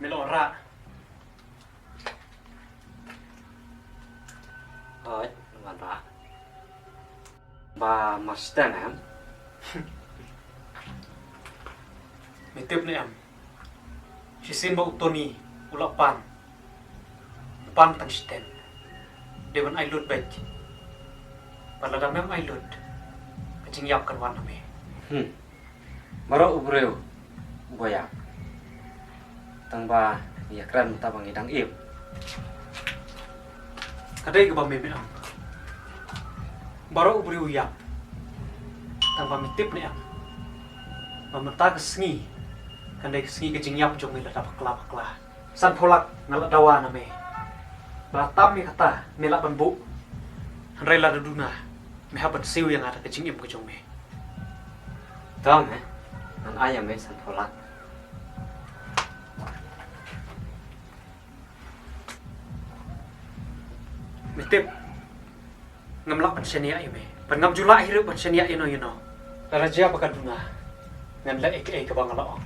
Melora. Ơi, bạn ra. Bà Master em. May tip na em. Sisin ba utoni ulapan. Pan tang stem. Dewan ay lut bet. Palada mem ay lut. Kacing yap kan wan nami. Maro ubreu. Boya. Tang ba ya kran tabang idang im. Kadai ke ba meme am. Baro ubriu yap. Tang ba may tip na em. Mamata kesengi. Kandai kesengi kacing yap jong mila bakla. San polak ngalak dawa nami. Batam mi kata melak banbu. Handrai la duduna. Mehabat siu yang ada kacing im kejong me. Tong nan ayam san polak. Mitip ngamlak pan senia me. Pan ngam jula hirup pan senia you know. Raja bakal duna. Ngan la ek ke bang la.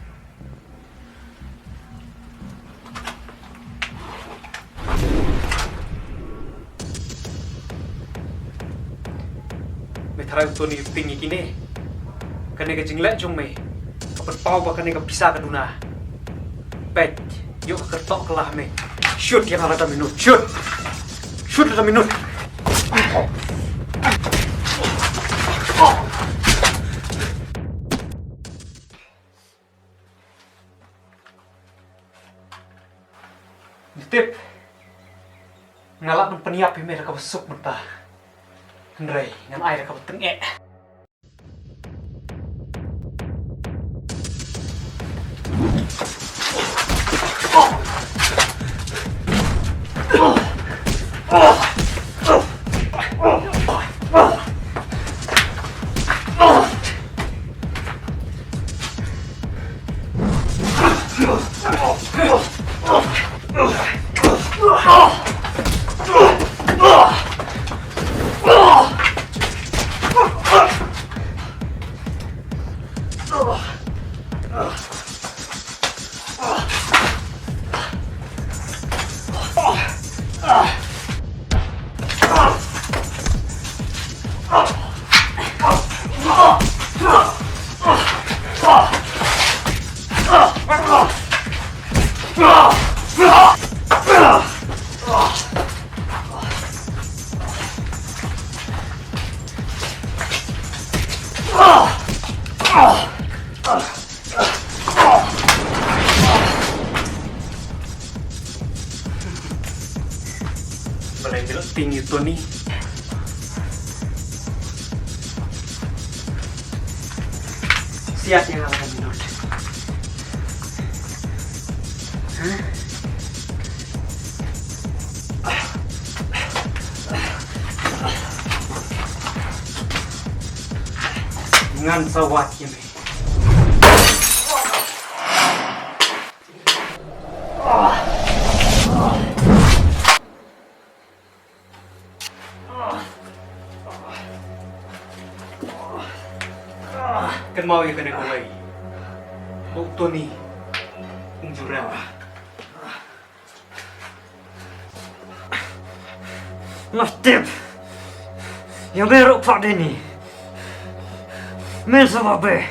Metrai utoni tinggi kini. Kane ka jinglek jong me. Kapan pau ba kane ka bisa ka duna. Bet, yuk ka kertok kelah me. Shoot yang ada minut. Shoot. Shoot ada minut. Tip. Ngalak men peniap me ka besuk mentah. Hendrai, ngan air ka betengek. Balai belok tinggi tu ni. Siap yang akan minut. Ngan sawat ini. Kan mau yang kena kulai. Waktu ni unjuran. Nastip yang beruk pak ini. Men sababe.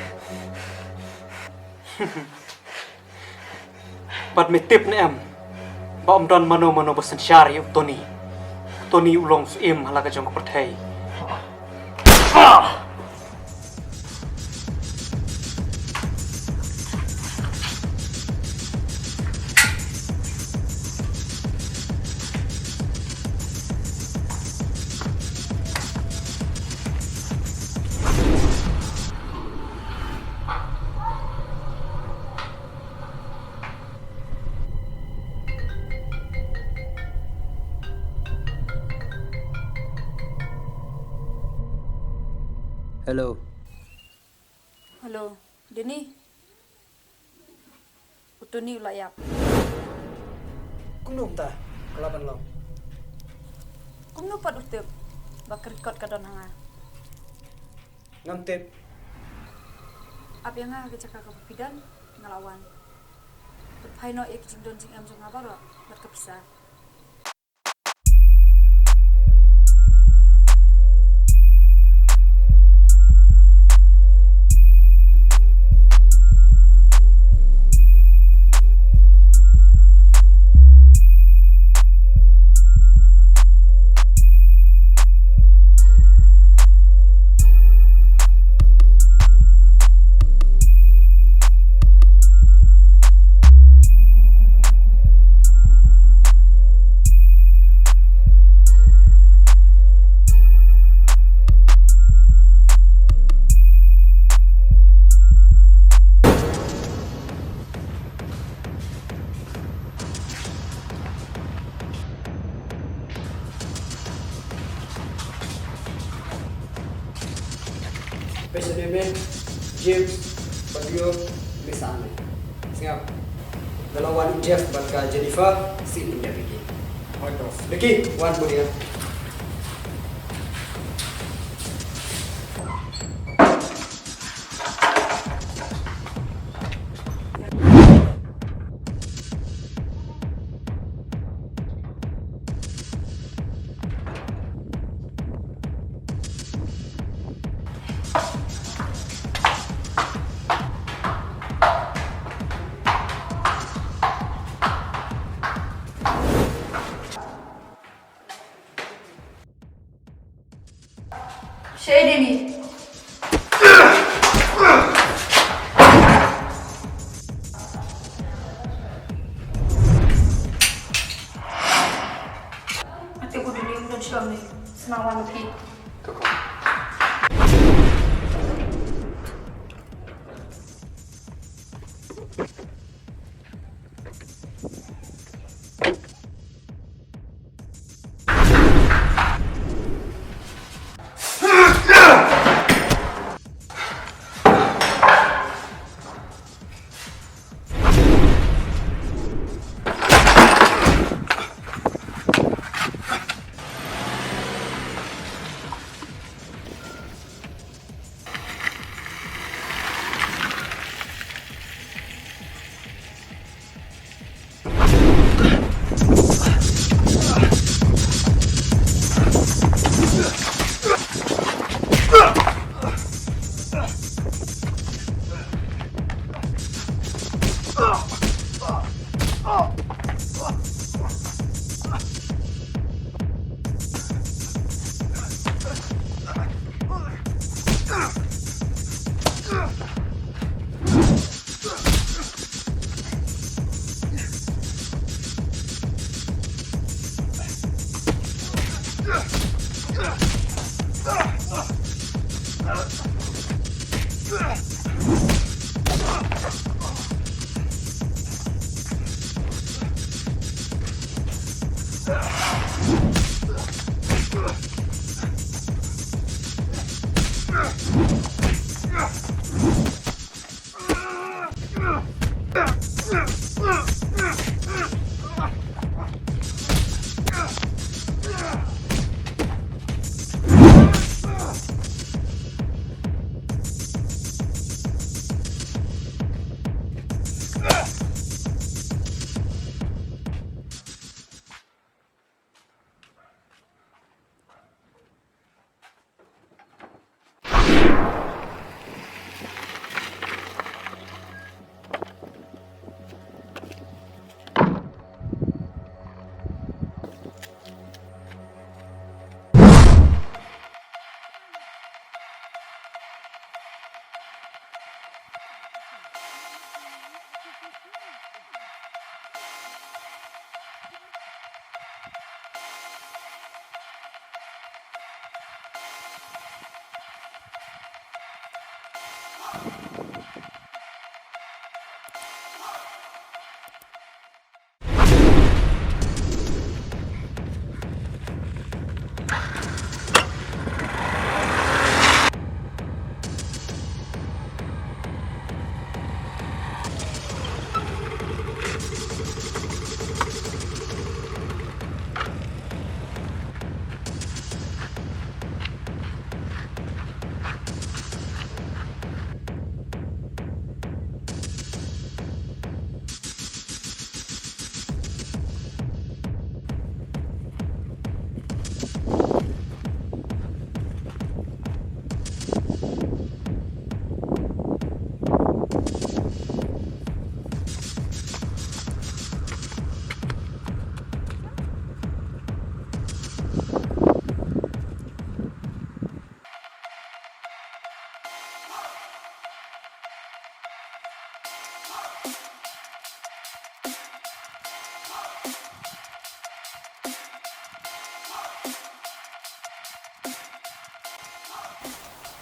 Pat mitip ni em. Ba don mano besen syari Tony. Tony ulong suim hala ka jong perthai. Hello. Halo, Dini. Utuni ulayap. Kunum ta kelaban lo. Kung nupat utip, bakirikot ka doon hanga. Ngam tip. Abi nga kecaka kapidan ngelawan. Hai no ik jing don jing am jong apa ro bat kepisah. Passionate James Bagio Misane. Siap. Lawan Jeff Barka Jennifer si India Vicky. Point off. Vicky, one for here. Devi. Ate ko dulu yung siya ni senawan lagi.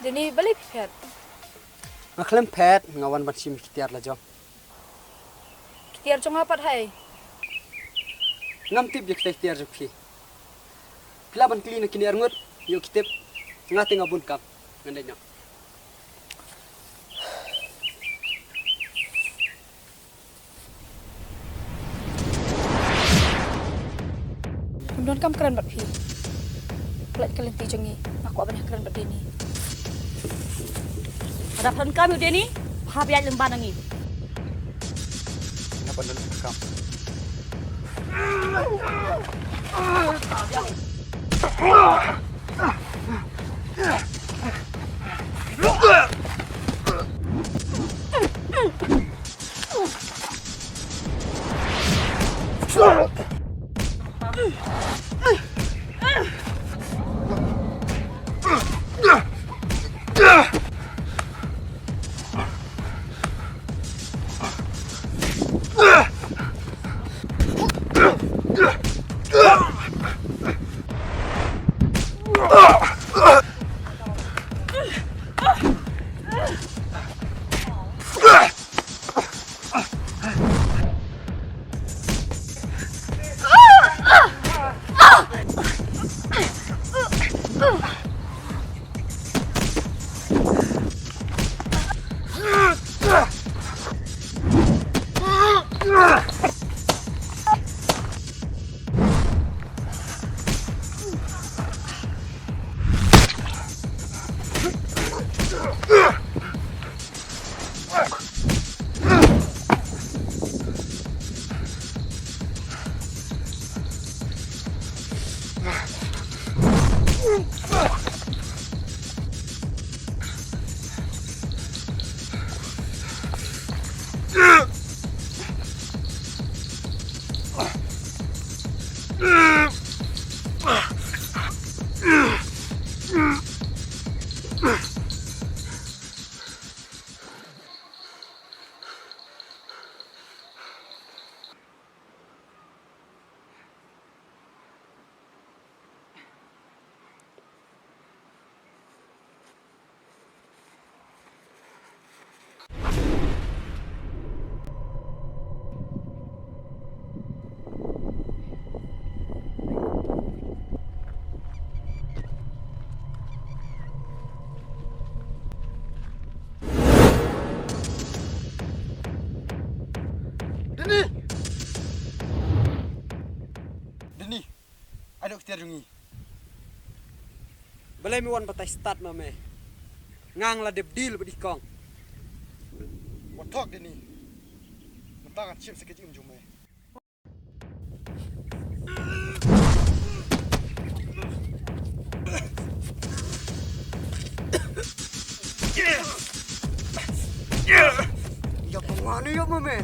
Dini balik pet. Ngaklem pet ngawan ban sim kitiar la jong. Tiar chong apat hai. Ngam tip je kitiar jok phi. Pila ban kli na kini arngut yo kitip ngate ngabun kap ngandai nyok. Don kam keren bat phi. Pelat kalian ti jongi. Aku banyak keren bat dini. Ada pun kami udah ni, habis lemban nangi. Napa dan kam. Dini, ada kitiar jungi. Balai mi wan batai start mame. Ngang la deb deal badi kong. Watok Dini. Mentangan chip sekejap jume. Ya pengani ya mame.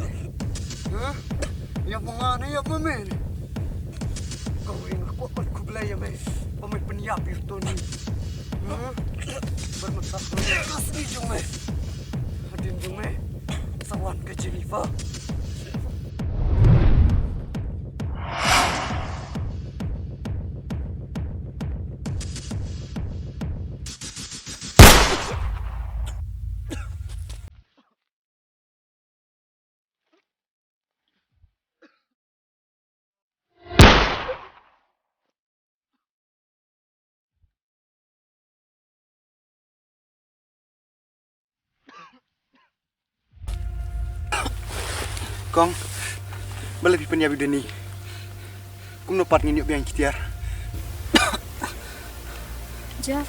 Hah? Ya pengani ya mame. Kau ingat aku aku belai ya mame. Pemain peniap itu ni. Hah? Bermaksud kasih jume. Hadin jume. Sawan ke Jennifer. Kong, lebih penyabi Deni. Kum nopat ngini biang kitiar. Ja.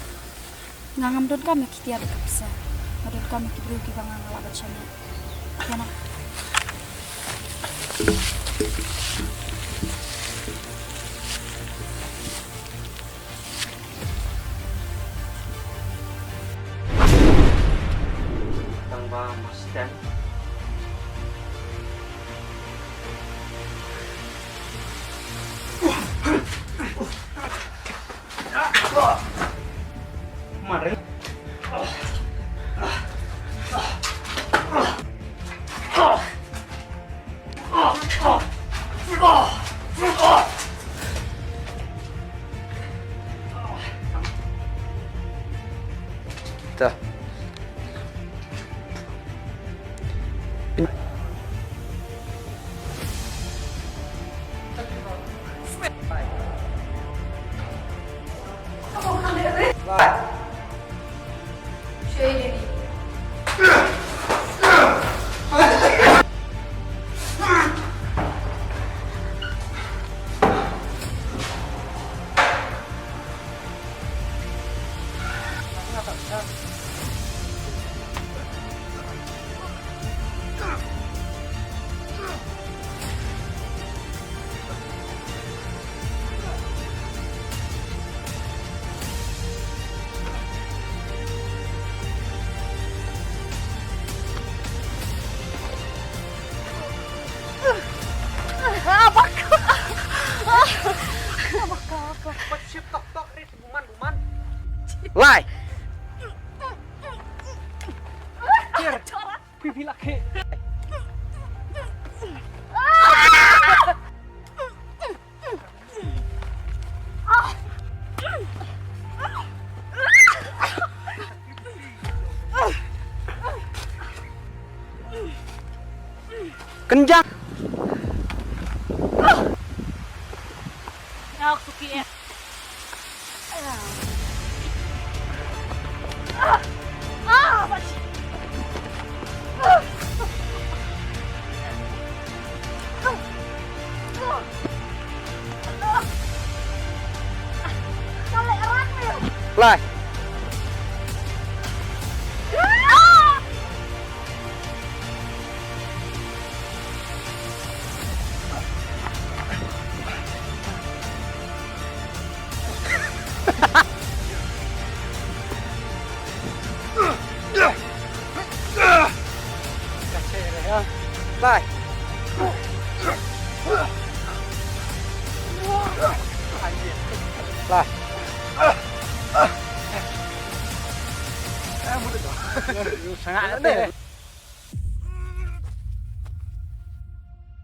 Ngangam don kami kitiar kapsa. Madon kami kibru ki bang ngala bacana. Yana. Tanpa Mas Dan. Mari. Tuh. Lai. Pipi laki. Kencang. Aku suki ya. Lai. Lai. Lai. Sangat